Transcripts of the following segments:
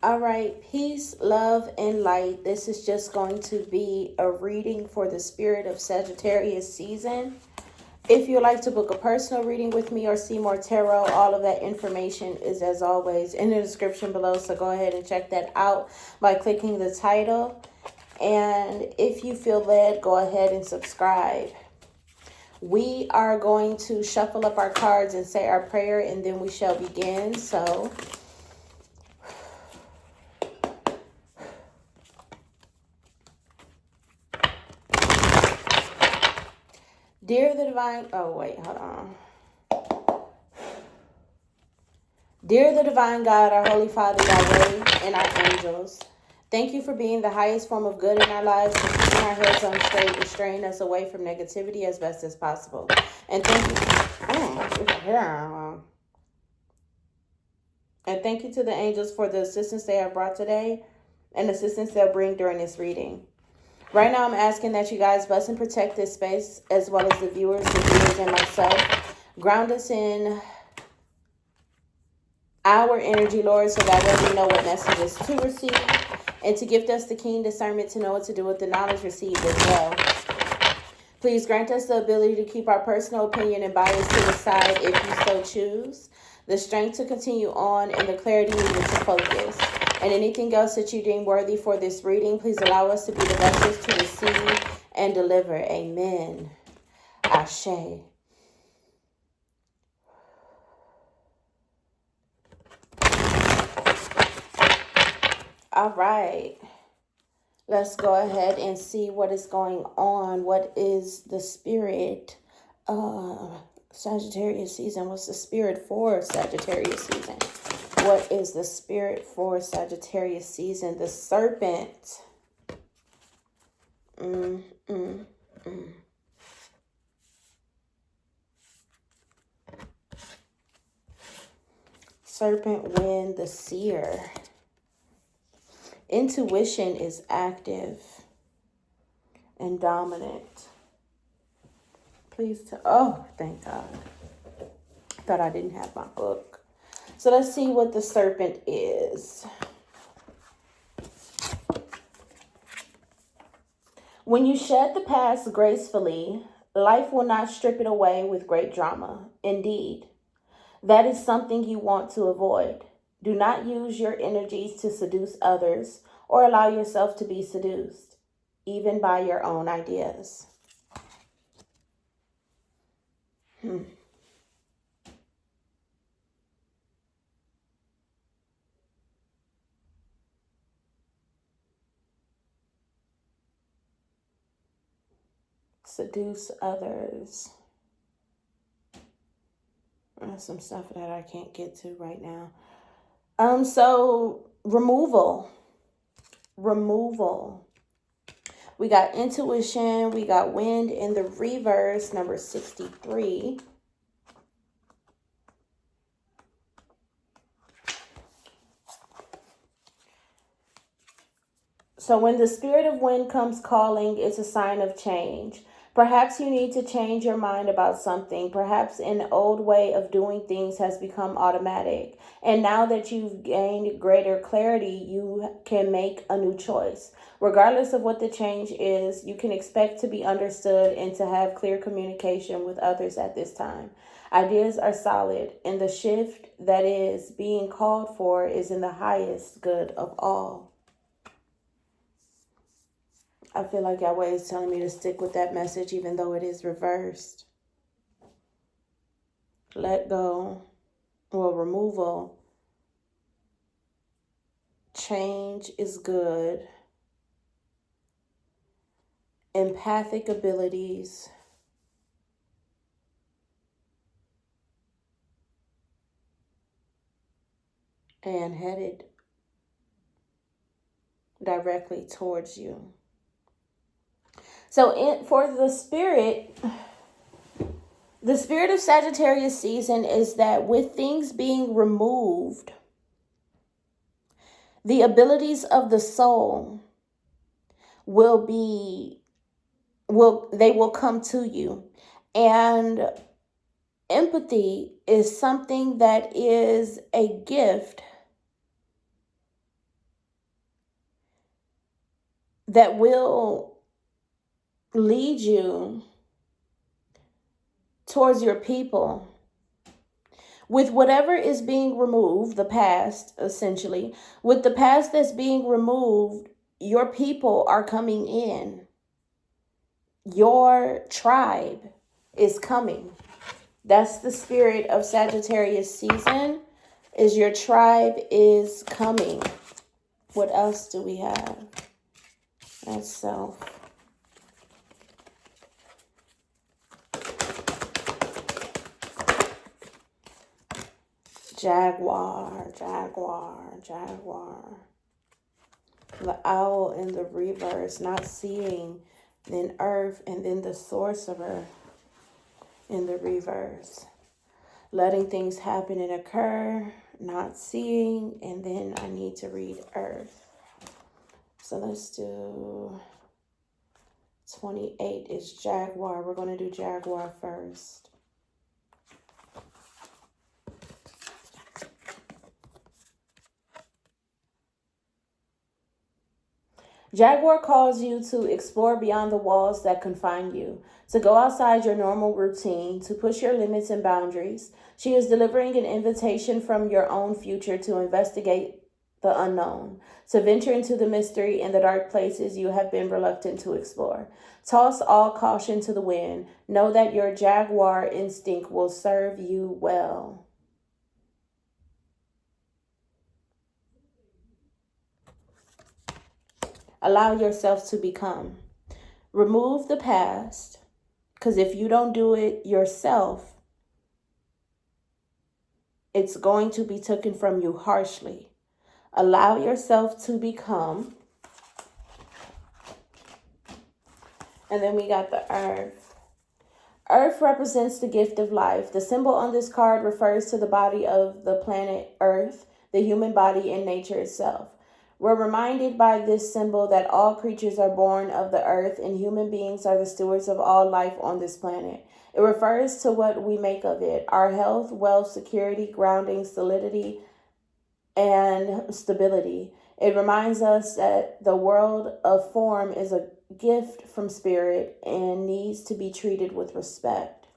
All right, peace, love, and light. This is just going to be a reading for the spirit of Sagittarius season. If you'd like to book a personal reading with me or see more tarot, all of that information is, as always, in the description below. So go ahead and check that out by clicking the title. And if you feel led, go ahead and subscribe. We are going to shuffle up our cards and say our prayer, and then we shall begin. So dear the divine, hold on. Dear the divine God, our Holy Father, Yahweh, and our angels, thank you for being the highest form of good in our lives, for keeping our heads on straight, and straying us away from negativity as best as possible. And thank you to the angels for the assistance they have brought today and assistance they'll bring during this reading. Right now, I'm asking that you guys bless and protect this space, as well as the viewers, and myself. Ground us in our energy, Lord, so that way we know what messages to receive, and to gift us the keen discernment to know what to do with the knowledge received as well. Please grant us the ability to keep our personal opinion and bias to the side if you so choose, the strength to continue on, and the clarity needed to focus. And anything else that you deem worthy for this reading, please allow us to be the vessels to receive and deliver. Amen. Ashe. All right. Let's go ahead and see what is going on. What is the spirit of Sagittarius season? What's the spirit for Sagittarius season? What is the spirit for Sagittarius season? The serpent. Serpent wind, the seer. Intuition is active and dominant. Please oh, thank God. I thought I didn't have my book. So let's see what the serpent is. When you shed the past gracefully, life will not strip it away with great drama. Indeed, that is something you want to avoid. Do not use your energies to seduce others or allow yourself to be seduced, even by your own ideas. Seduce others. There's some stuff that I can't get to right now. So removal. We got intuition. We got wind in the reverse, number 63. So when the spirit of wind comes calling, it's a sign of change. Perhaps you need to change your mind about something. Perhaps an old way of doing things has become automatic. And now that you've gained greater clarity, you can make a new choice. Regardless of what the change is, you can expect to be understood and to have clear communication with others at this time. Ideas are solid, and the shift that is being called for is in the highest good of all. I feel like Yahweh is telling me to stick with that message even though it is reversed. Let go. Well, removal. Change is good. Empathic abilities. And headed directly towards you. So for the spirit of Sagittarius season is that with things being removed, the abilities of the soul will come to you. And empathy is something that is a gift that will lead you towards your people. With whatever is being removed, the past, essentially, with the past that's being removed, your people are coming in. Your tribe is coming. That's the spirit of Sagittarius season, is your tribe is coming. What else do we have? That's self. Jaguar, Jaguar, Jaguar. The owl in the reverse, not seeing, then earth, and then the sorcerer in the reverse. Letting things happen and occur, not seeing, and then I need to read earth. So let's do 28 is Jaguar. We're going to do Jaguar first. Jaguar calls you to explore beyond the walls that confine you, to go outside your normal routine, to push your limits and boundaries. She is delivering an invitation from your own future to investigate the unknown, to venture into the mystery and the dark places you have been reluctant to explore. Toss all caution to the wind. Know that your Jaguar instinct will serve you well. Allow yourself to become. Remove the past, because if you don't do it yourself, it's going to be taken from you harshly. Allow yourself to become. And then we got the earth. Earth represents the gift of life. The symbol on this card refers to the body of the planet Earth, the human body, and nature itself. We're reminded by this symbol that all creatures are born of the earth and human beings are the stewards of all life on this planet. It refers to what we make of it, our health, wealth, security, grounding, solidity, and stability. It reminds us that the world of form is a gift from spirit and needs to be treated with respect.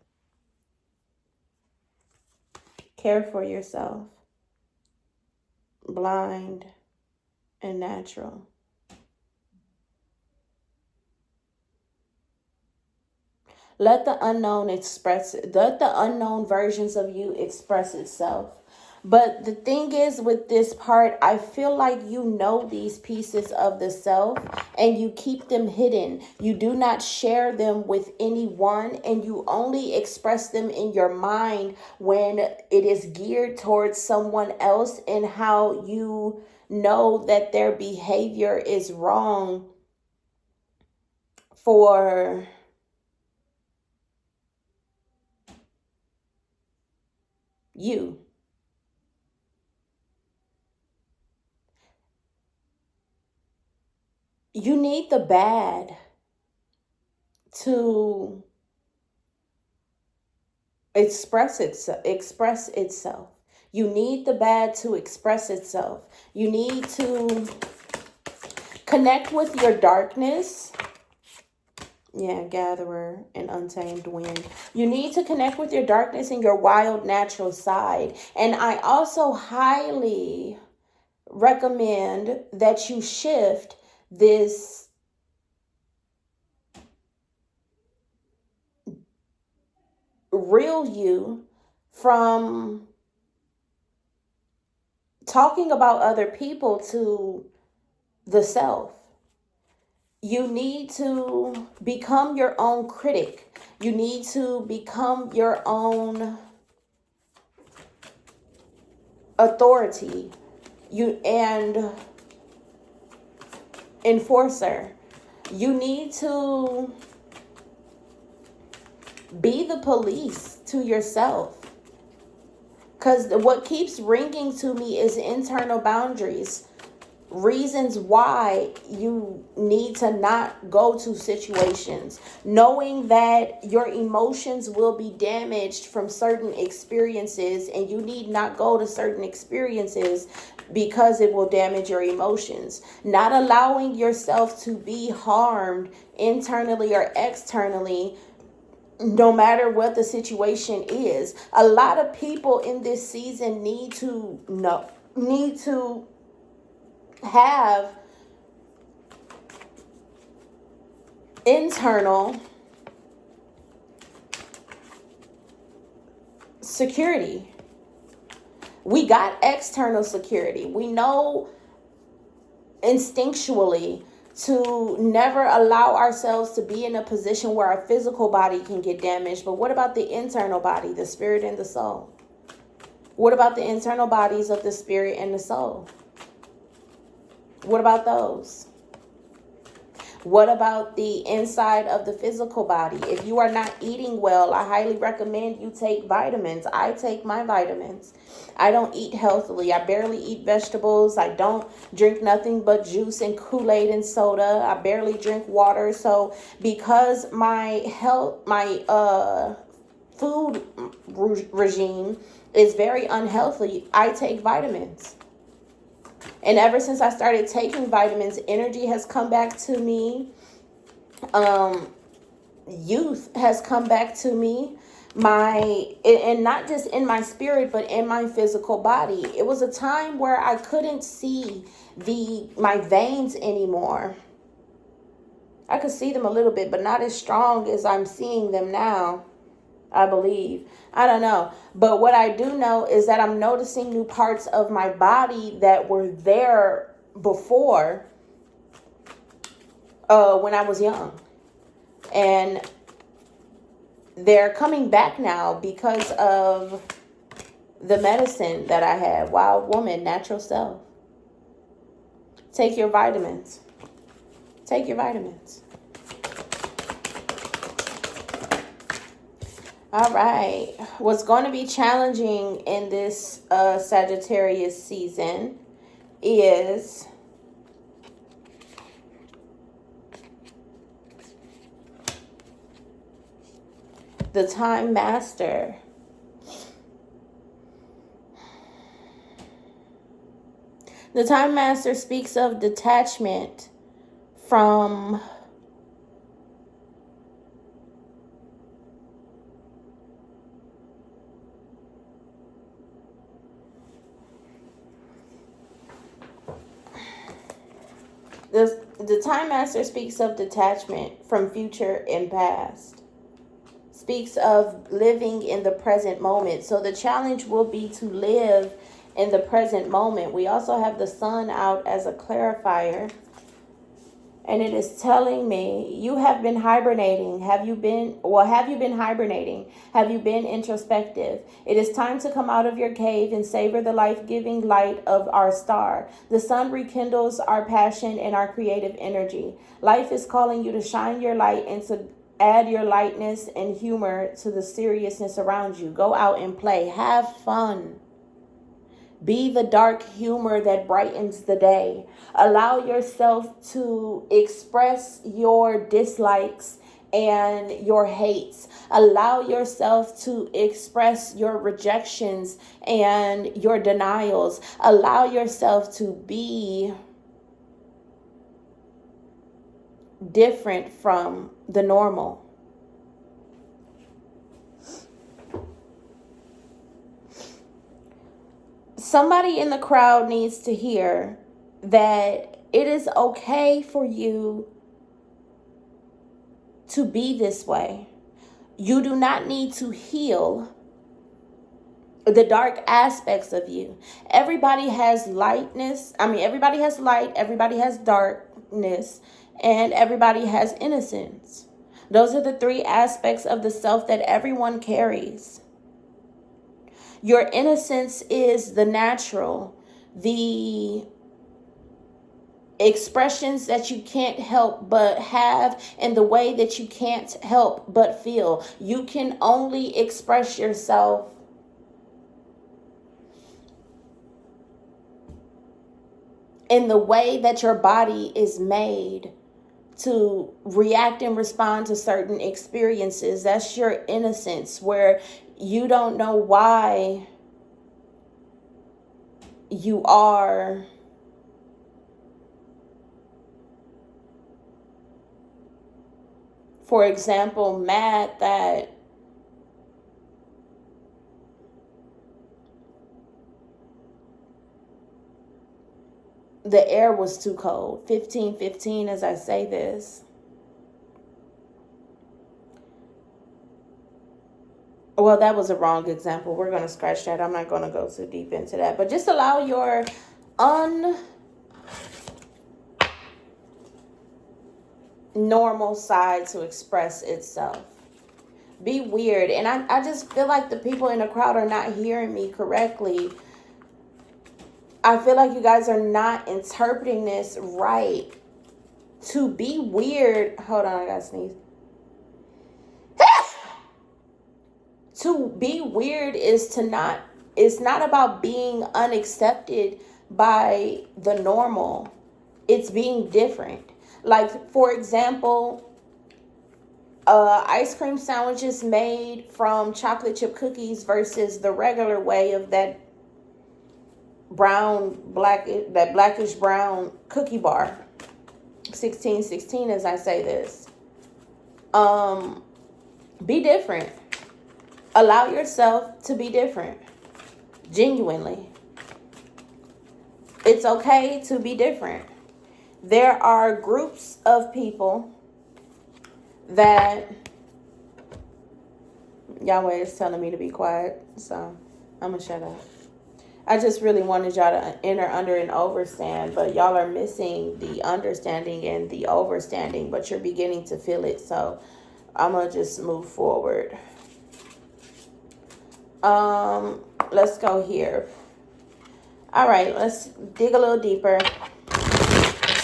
Care for yourself. Blind and natural. Let the unknown versions of you express itself. But the thing is with this part, I feel like you know these pieces of the self and you keep them hidden. You do not share them with anyone and you only express them in your mind when it is geared towards someone else, and how you know that their behavior is wrong for you. You need the bad to express itself. You need the bad to express itself. You need to connect with your darkness. Yeah, gatherer and untamed wind. You need to connect with your darkness and your wild natural side. And I also highly recommend that you shift this real you from talking about other people to the self. You need to become your own critic. You need to become your own authority. And enforcer. You need to be the police to yourself. Because what keeps ringing to me is internal boundaries. reasons why you need to not go to situations, knowing that your emotions will be damaged from certain experiences, and you need not go to certain experiences because it will damage your emotions. Not allowing yourself to be harmed internally or externally, no matter what the situation is. A lot of people in this season need to have internal security. We got external security. We know instinctually to never allow ourselves to be in a position where our physical body can get damaged. But what about the internal body, the spirit and the soul? What about the internal bodies of the spirit and the soul? What about those? What about the inside of the physical body? If you are not eating well, I highly recommend you take vitamins. I take my vitamins. I don't eat healthily. I barely eat vegetables. I don't drink nothing but juice and Kool-Aid and soda. I barely drink water. So because my food regime is very unhealthy, I take vitamins. And ever since I started taking vitamins, energy has come back to me. Youth has come back to me. And not just in my spirit, but in my physical body. It was a time where I couldn't see my veins anymore. I could see them a little bit, but not as strong as I'm seeing them now, I believe. I don't know. But what I do know is that I'm noticing new parts of my body that were there before when I was young. And they're coming back now because of the medicine that I had. Wild Woman, Natural Self. Take your vitamins. Take your vitamins. All right. What's going to be challenging in this Sagittarius season is the Time Master. The Time Master speaks of detachment from the Time Master speaks of detachment from future and past. Speaks of living in the present moment. So the challenge will be to live in the present moment. We also have the sun out as a clarifier. And it is telling me, you have been hibernating. Have you been hibernating? Have you been introspective? It is time to come out of your cave and savor the life-giving light of our star. The sun rekindles our passion and our creative energy. Life is calling you to shine your light and to add your lightness and humor to the seriousness around you. Go out and play. Have fun. Be the dark humor that brightens the day. Allow yourself to express your dislikes and your hates. Allow yourself to express your rejections and your denials. Allow yourself to be different from the normal. Somebody in the crowd needs to hear that it is okay for you to be this way. You do not need to heal the dark aspects of you. Everybody has lightness. Everybody has light, everybody has darkness, and everybody has innocence. Those are the three aspects of the self that everyone carries. Your innocence is the natural, the expressions that you can't help but have, and the way that you can't help but feel. You can only express yourself in the way that your body is made to react and respond to certain experiences. That's your innocence, where you don't know why you are for example, mad that the air was too cold. 15:15 as I say this. Well, that was a wrong example. We're going to scratch that. I'm not going to go too deep into that. But just allow your normal side to express itself. Be weird. And I just feel like the people in the crowd are not hearing me correctly. I feel like you guys are not interpreting this right. To be weird. Hold on, I gotta sneeze. To be weird is to not, it's not about being unaccepted by the normal. It's being different. Like, for example, ice cream sandwiches made from chocolate chip cookies versus the regular way of that blackish brown cookie bar. 16:16 as I say this. Be different. Allow yourself to be different. Genuinely. It's okay to be different. There are groups of people that Yahweh is telling me to be quiet, so I'm gonna shut up. I just really wanted y'all to enter under and overstand, but y'all are missing the understanding and the overstanding, but you're beginning to feel it, so I'm gonna just move forward. Let's go here. All right, let's dig a little deeper.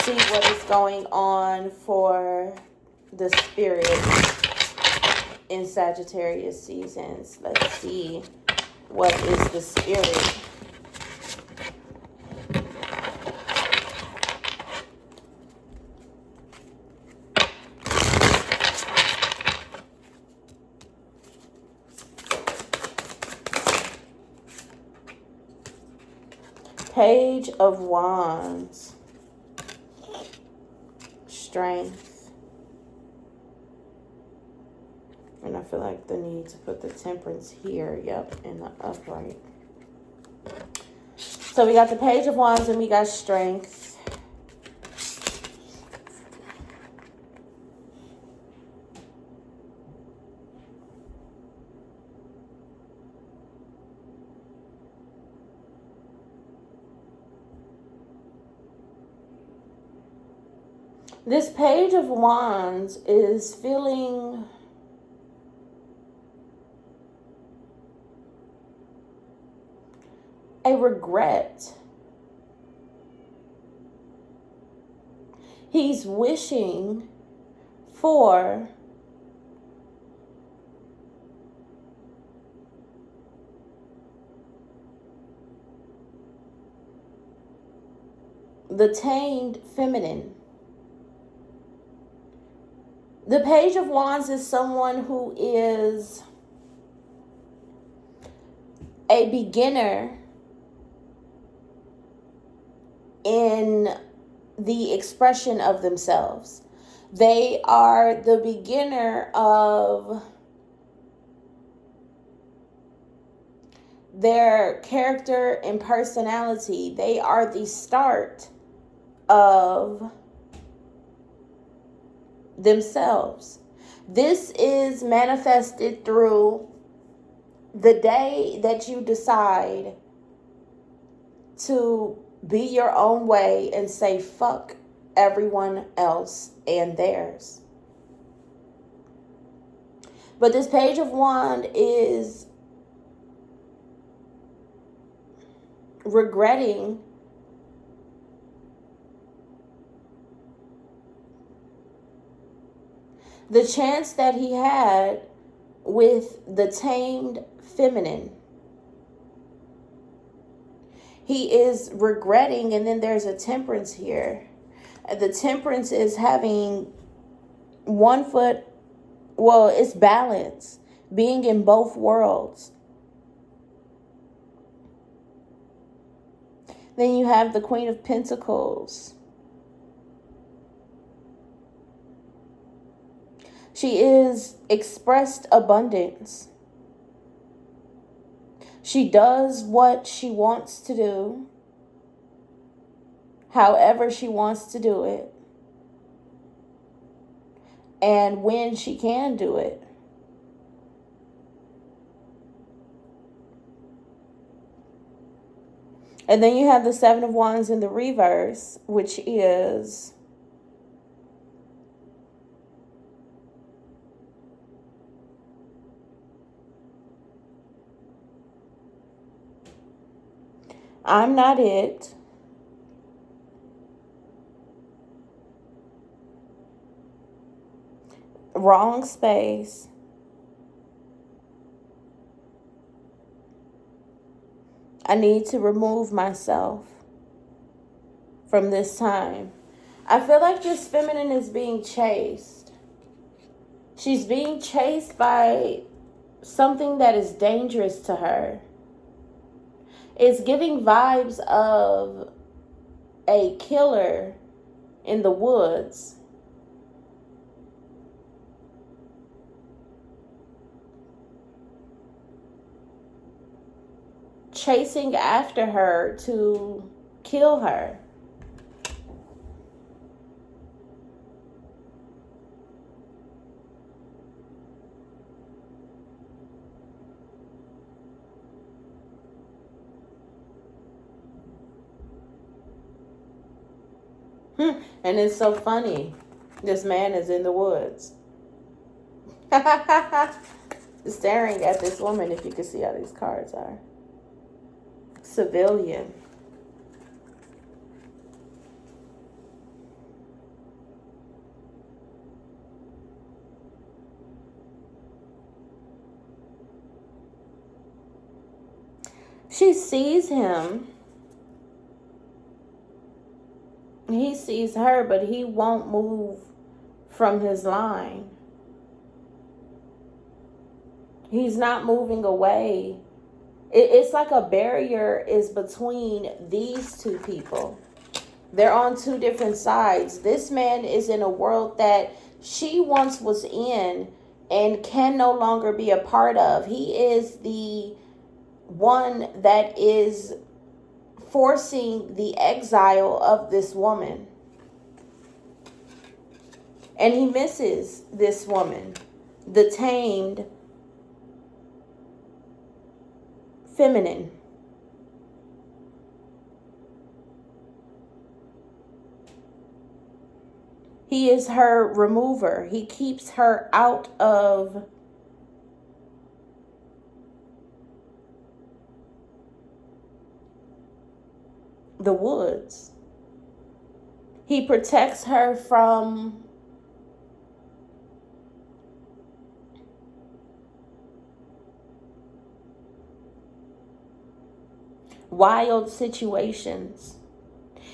See what is going on for the spirit in Sagittarius seasons. Let's see what is the spirit. Page of Wands. Strength. And I feel like the need to put the Temperance here. Yep, in the upright. So we got the Page of Wands and we got Strength. This Page of Wands is feeling a regret. He's wishing for the tamed feminine. The Page of Wands is someone who is a beginner in the expression of themselves. They are the beginner of their character and personality. They are the start of themselves. This is manifested through the day that you decide to be your own way and say fuck everyone else and theirs. But this Page of Wands is regretting the chance that he had with the tamed feminine. He is regretting, and then there's a temperance here. The temperance is having one foot, well, it's balance, being in both worlds. Then you have the Queen of Pentacles. She is expressed abundance. She does what she wants to do, however she wants to do it, and when she can do it. And then you have the Seven of Wands in the reverse, which is I'm not it. Wrong space. I need to remove myself from this time. I feel like this feminine is being chased. She's being chased by something that is dangerous to her. It's giving vibes of a killer in the woods. Chasing after her to kill her. And it's so funny. This man is in the woods. Staring at this woman, if you can see how these cards are. Civilian. She sees him. He sees her, but he won't move from his line. He's not moving away. It's like a barrier is between these two people. They're on two different sides. This man is in a world that she once was in and can no longer be a part of. He is the one that is forcing the exile of this woman. And he misses this woman, the tamed feminine. He is her remover. He keeps her out of the woods. He protects her from wild situations.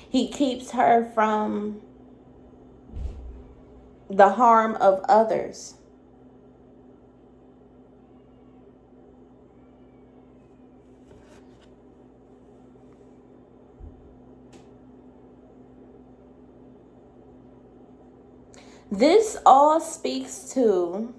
He keeps her from the harm of others. This all speaks to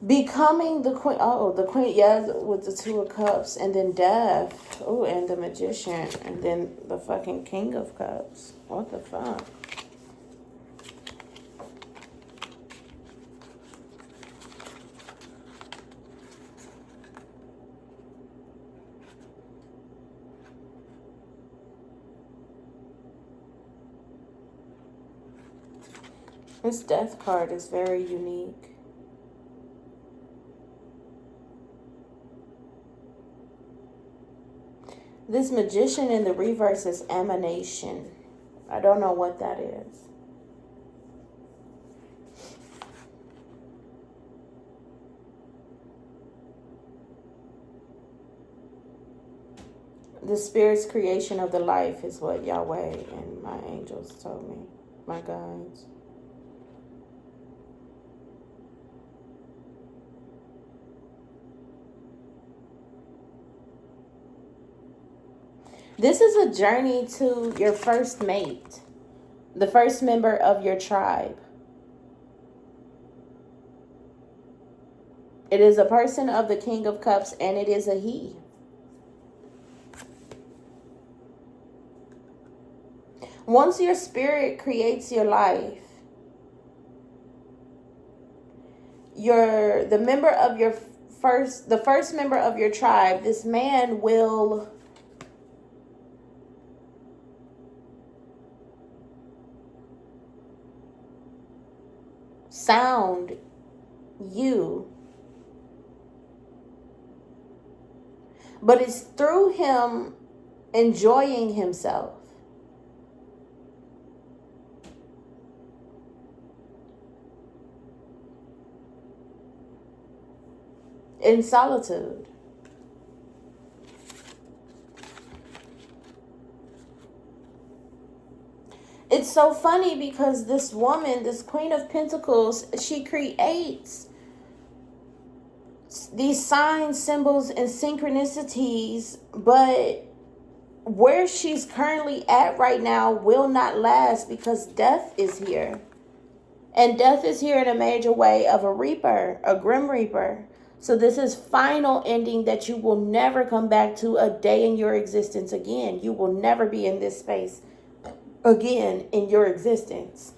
becoming the queen. Oh, the queen, yeah, with the Two of Cups, and then death. Oh, and the Magician, and then the fucking King of Cups. What the fuck? This death card is very unique. This magician in the reverse is emanation. I don't know what that is. The spirit's creation of the life is what Yahweh and my angels told me, my guides. This is a journey to your first mate, the first member of your tribe. It is a person of the King of Cups, and it is a he. Once your spirit creates your life, the first member of your tribe, this man will sound you, but it's through him enjoying himself. In solitude. It's so funny because this woman, this Queen of Pentacles, she creates these signs, symbols, and synchronicities, but where she's currently at right now will not last because death is here. And death is here in a major way of a reaper, a grim reaper. So this is final ending that you will never come back to a day in your existence again. You will never be in this space again in your existence.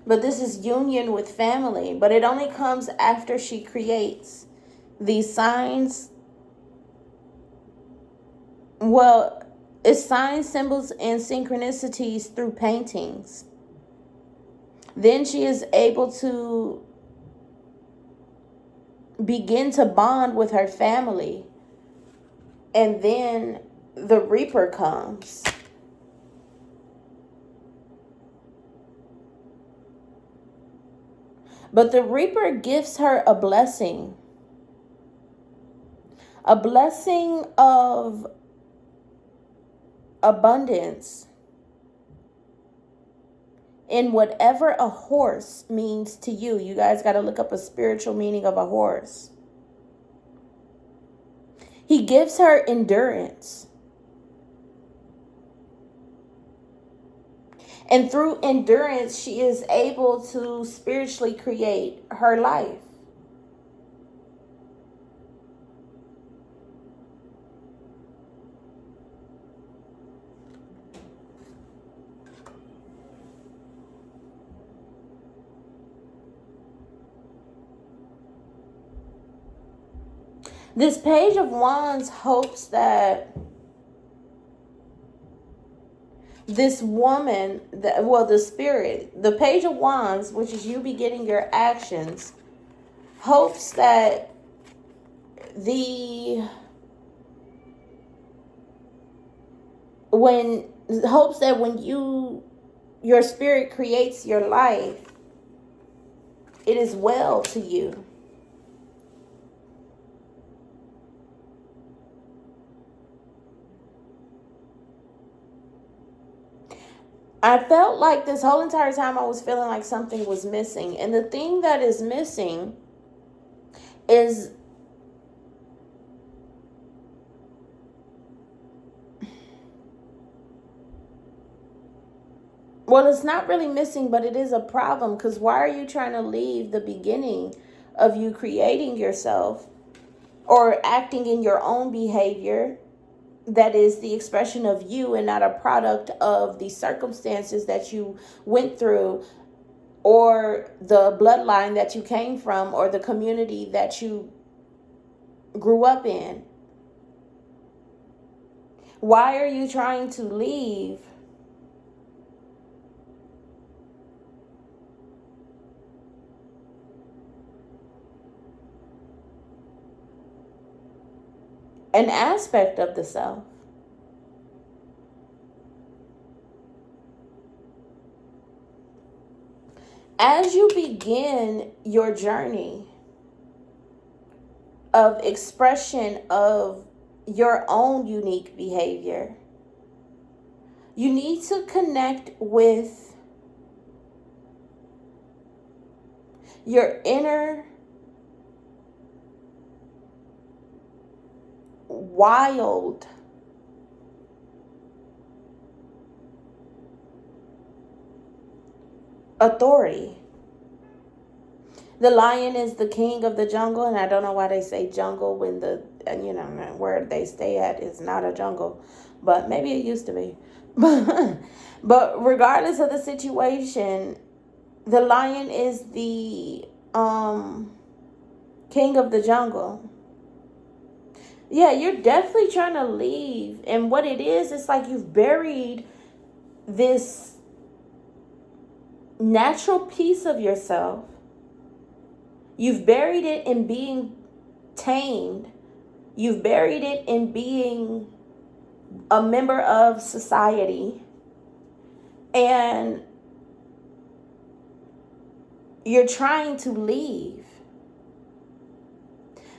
But this is union with family, but it only comes after she creates these signs. Well, it's signs, symbols, and synchronicities through paintings. Then she is able to begin to bond with her family. And then the Reaper comes. But the Reaper gives her a blessing of abundance in whatever a horse means to you. You guys got to look up a spiritual meaning of a horse. He gives her endurance. And through endurance, she is able to spiritually create her life. This Page of Wands hopes that this woman, the spirit, the Page of Wands, which is you beginning your actions, hopes that when your spirit creates your life, it is well to you. I felt like this whole entire time I was feeling like something was missing. And the thing that is missing is well, it's not really missing, but it is a problem. Because why are you trying to leave the beginning of you creating yourself or acting in your own behavior that is the expression of you and not a product of the circumstances that you went through or the bloodline that you came from or the community that you grew up in? Why are you trying to leave an aspect of the self? As you begin your journey of expression of your own unique behavior, you need to connect with your inner wild authority. The lion is the king of the jungle, and I don't know why they say jungle when where they stay at is not a jungle, but maybe it used to be. But regardless of the situation, the lion is the king of the jungle. Yeah, you're definitely trying to leave, and what it is, it's like you've buried this natural piece of yourself. You've buried it in being tamed. You've buried it in being a member of society. And you're trying to leave.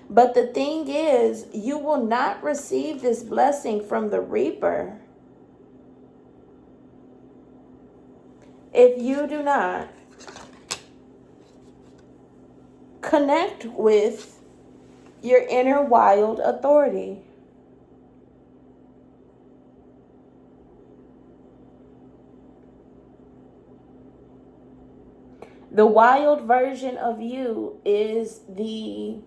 But the thing is, you will not receive this blessing from the reaper if you do not connect with your inner wild authority. The wild version of you is the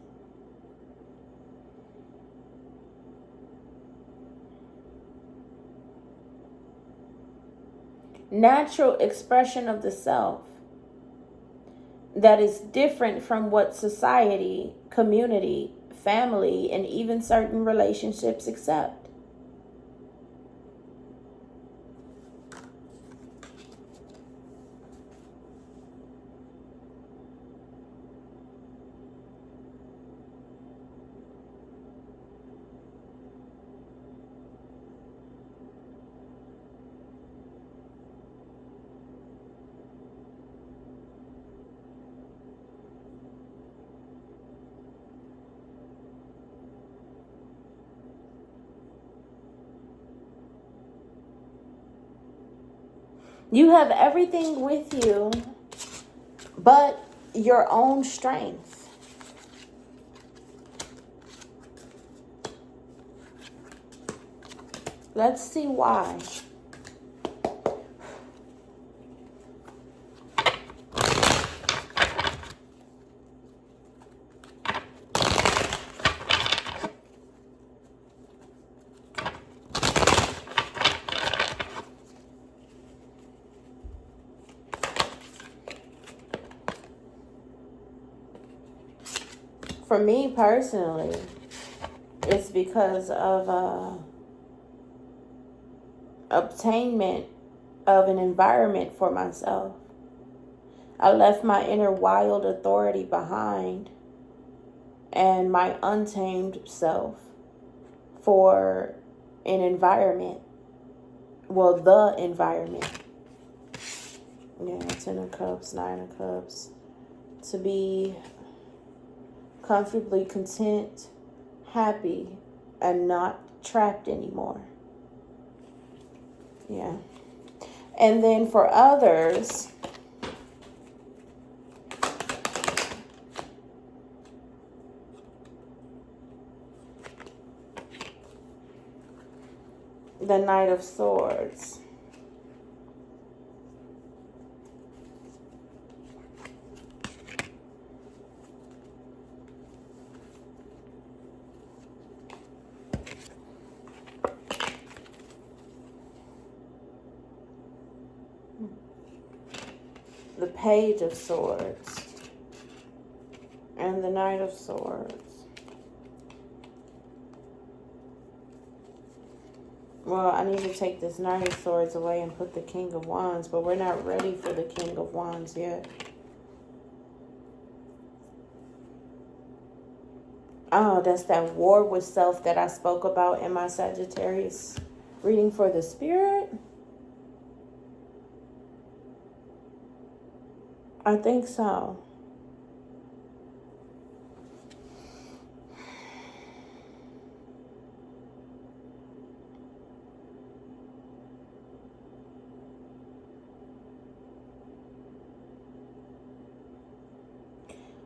natural expression of the self that is different from what society, community, family, and even certain relationships accept. You have everything with you but your own strength. Let's see why. For me personally, it's because of obtainment of an environment for myself. I left my inner wild authority behind and my untamed self for an environment. Well, the environment. Yeah, 10 of Cups, 9 of Cups. To be comfortably content, happy, and not trapped anymore. Yeah. And then for others, the Knight of Swords. The Page of Swords and the Knight of Swords. Well, I need to take this Nine of Swords away and put the King of Wands, but we're not ready for the King of Wands yet. Oh, that's that war with self that I spoke about in my Sagittarius reading for the Spirit. I think so.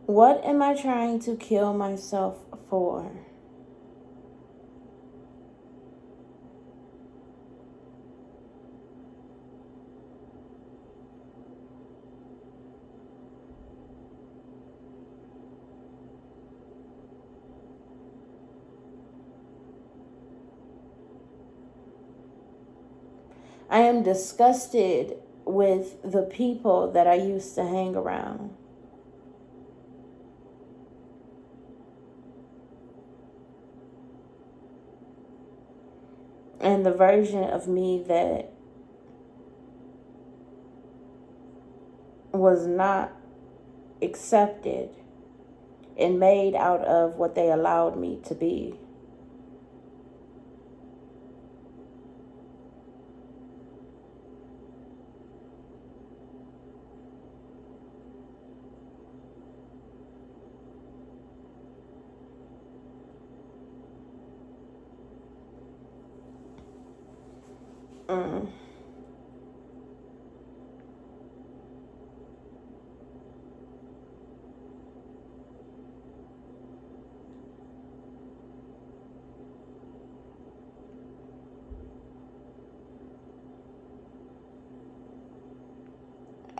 What am I trying to kill myself for? I am disgusted with the people that I used to hang around. And the version of me that was not accepted and made out of what they allowed me to be.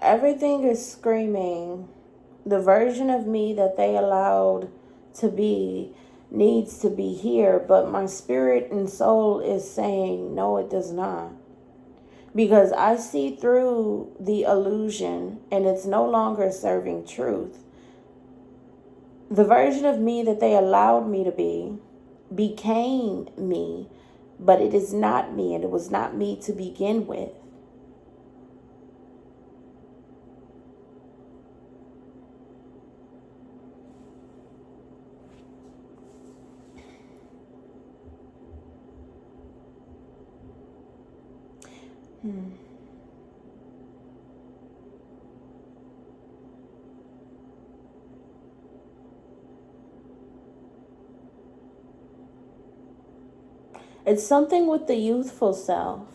Everything is screaming. The version of me that they allowed to be needs to be here, but my spirit and soul is saying, no, it does not. Because I see through the illusion and it's no longer serving truth. The version of me that they allowed me to be became me, but it is not me, and it was not me to begin with. It's something with the youthful self.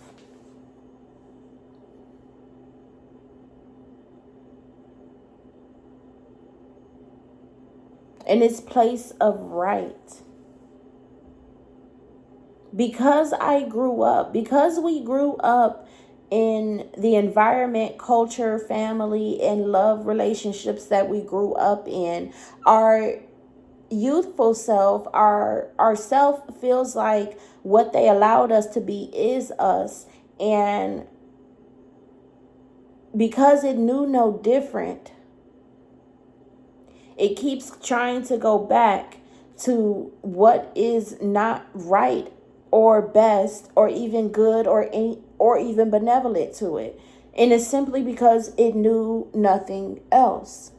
In its place of right. Because we grew up in the environment, culture, family, and love relationships that we grew up in, our youthful self, our self feels like what they allowed us to be is us. And because it knew no different, it keeps trying to go back to what is not right or best or even good or even benevolent to it. And it's simply because it knew nothing else.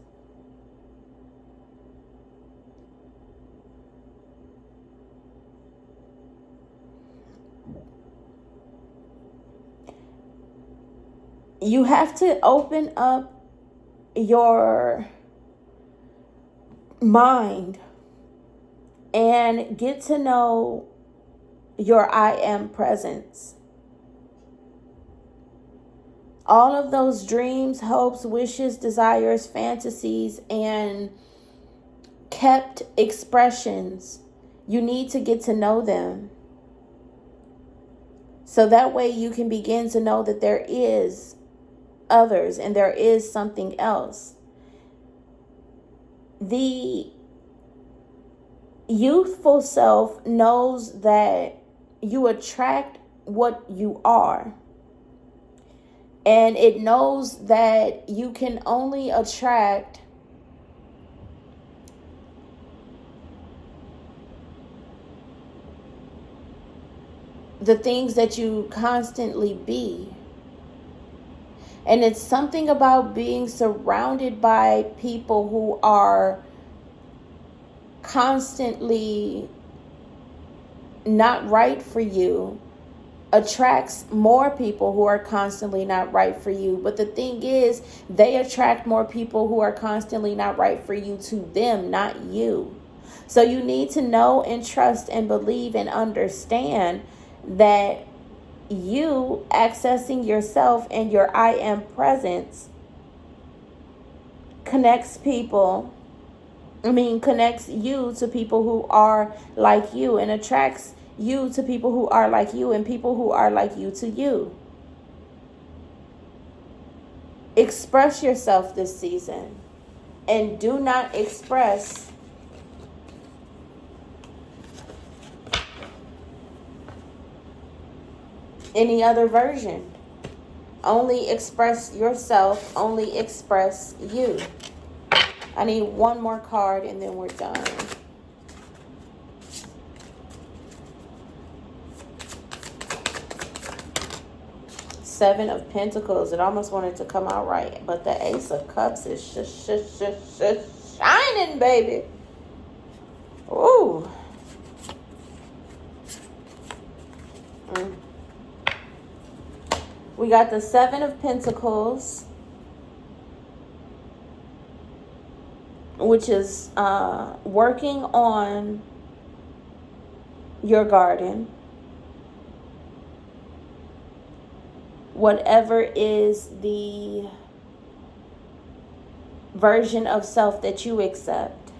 You have to open up your mind and get to know your I am presence. All of those dreams, hopes, wishes, desires, fantasies, and kept expressions, you need to get to know them. So that way you can begin to know that there is others and there is something else. The youthful self knows that you attract what you are. And it knows that you can only attract the things that you constantly be. And it's something about being surrounded by people who are constantly not right for you attracts more people who are constantly not right for you. But the thing is, they attract more people who are constantly not right for you to them, not you. So you need to know and trust and believe and understand that you accessing yourself and your I am presence connects you to people who are like you, and attracts you to people who are like you, and people who are like you to you. Express yourself this season, and do not express any other version. Only express yourself, only express you. I need one more card and then we're done. Seven of Pentacles. It almost wanted to come out right, but the Ace of Cups is shining, baby. Ooh. We got the Seven of Pentacles, which is working on your garden. Whatever is the version of self that you accept,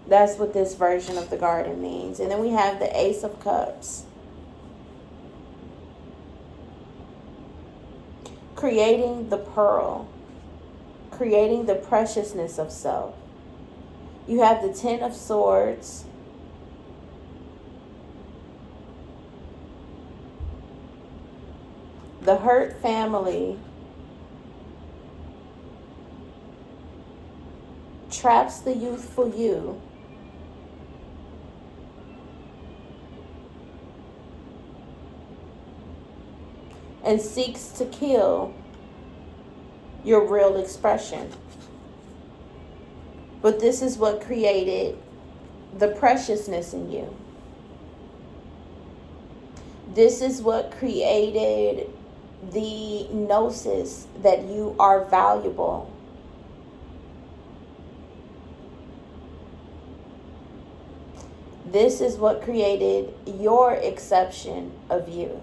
that's what this version of the garden means. And then we have the Ace of Cups. Creating the pearl. Creating the preciousness of self. You have the Ten of Swords. The hurt family traps the youthful you. And seeks to kill your real expression. But this is what created the preciousness in you. This is what created the gnosis that you are valuable. This is what created your exception of you.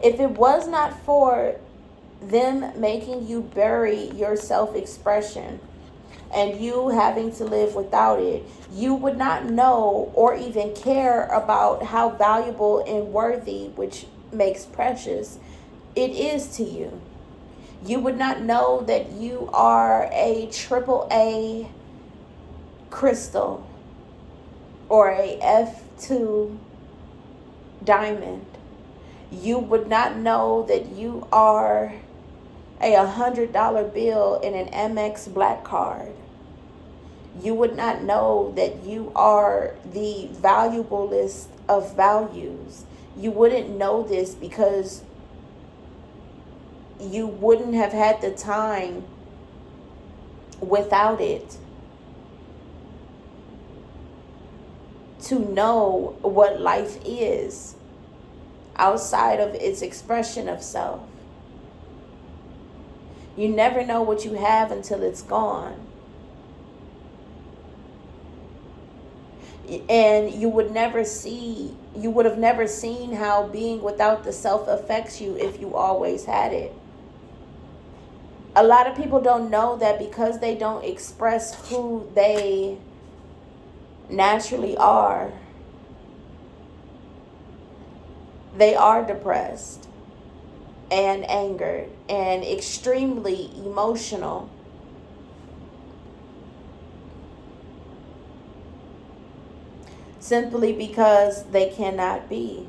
If it was not for them making you bury your self-expression and you having to live without it, you would not know or even care about how valuable and worthy, which makes precious, it is to you. You would not know that you are a AAA crystal or a F2 diamond. You would not know that you are a $100 bill in an Amex Black card. You would not know that you are the valuable list of values. You wouldn't know this because you wouldn't have had the time without it to know what life is outside of its expression of self. You never know what you have until it's gone. And you would have never seen how being without the self affects you if you always had it. A lot of people don't know that because they don't express who they naturally are. They are depressed and angered and extremely emotional. Simply because they cannot be.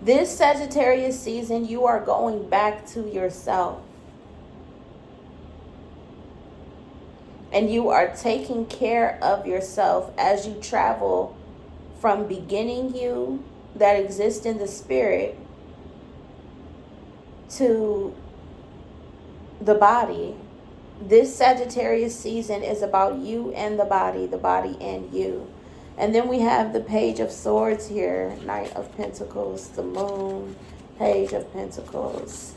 This Sagittarius season, you are going back to yourself. And you are taking care of yourself as you travel from beginning you that exists in the spirit to the body. This Sagittarius season is about you and the body and you. And then we have the Page of Swords here, Knight of Pentacles, the Moon, Page of Pentacles.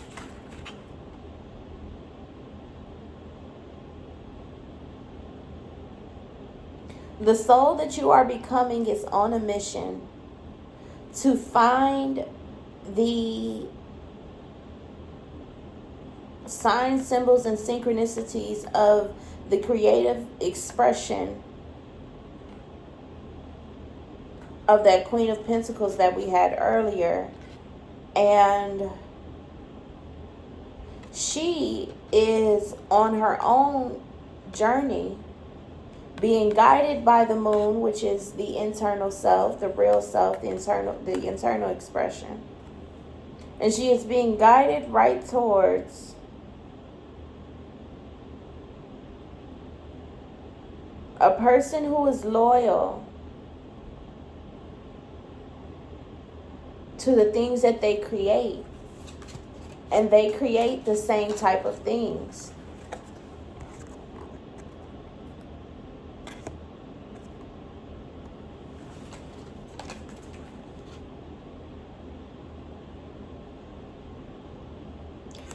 The soul that you are becoming is on a mission to find the signs, symbols, and synchronicities of the creative expression of that Queen of Pentacles that we had earlier. And she is on her own journey, being guided by the moon, which is the internal self, the real self, the internal expression. And she is being guided right towards a person who is loyal to the things that they create. And they create the same type of things.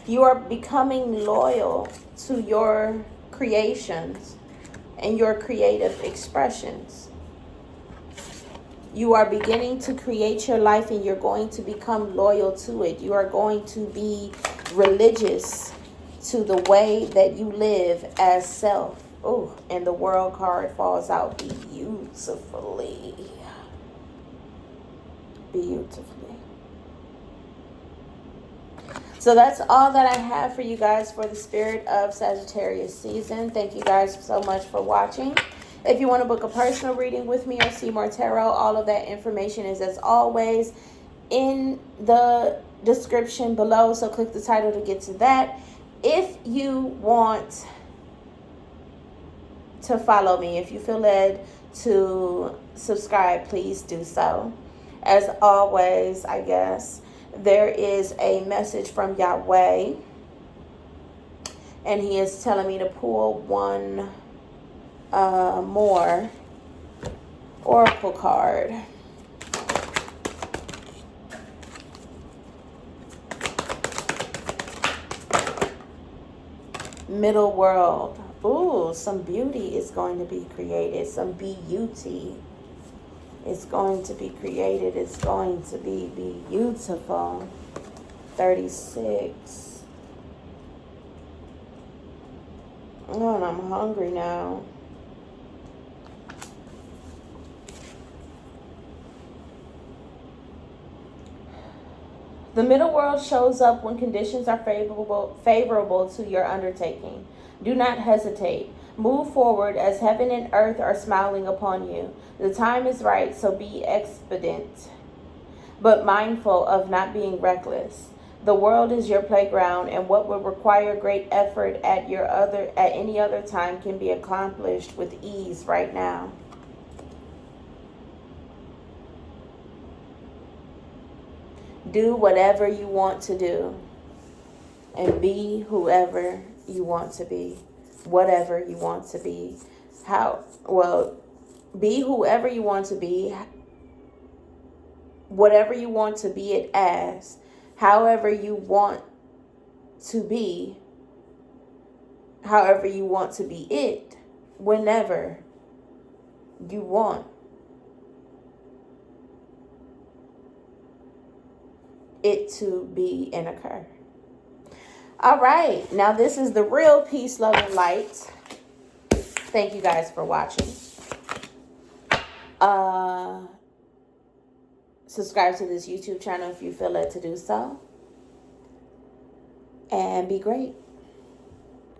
You are becoming loyal to your creations and your creative expressions. You are beginning to create your life and you're going to become loyal to it. You are going to be religious to the way that you live as self. Oh, and the World card falls out beautifully. Beautifully. So that's all that I have for you guys for the Spirit of Sagittarius season. Thank you guys so much for watching. If you want to book a personal reading with me or see more tarot, all of that information is, as always, in the description below. So click the title to get to that. If you want to follow me, if you feel led to subscribe, please do so. As always, I guess, there is a message from Yahweh, and he is telling me to pull one more oracle card. Middle world. Ooh, some beauty is going to be created. Some beauty is going to be created. It's going to be beautiful. 36. Oh, and I'm hungry now. The middle world shows up when conditions are favorable to your undertaking. Do not hesitate. Move forward as heaven and earth are smiling upon you. The time is right, so be expedient, but mindful of not being reckless. The world is your playground, and what would require great effort at any other time can be accomplished with ease right now. Do whatever you want to do, and be whoever you want to be, whatever you want to be. Be whoever you want to be, whatever you want to be it as, however you want to be it, whenever you want it to be and occur. All right, now this is the real peace, love, and light. Thank you guys for watching. Subscribe to this YouTube channel if you feel led to do so. And be great.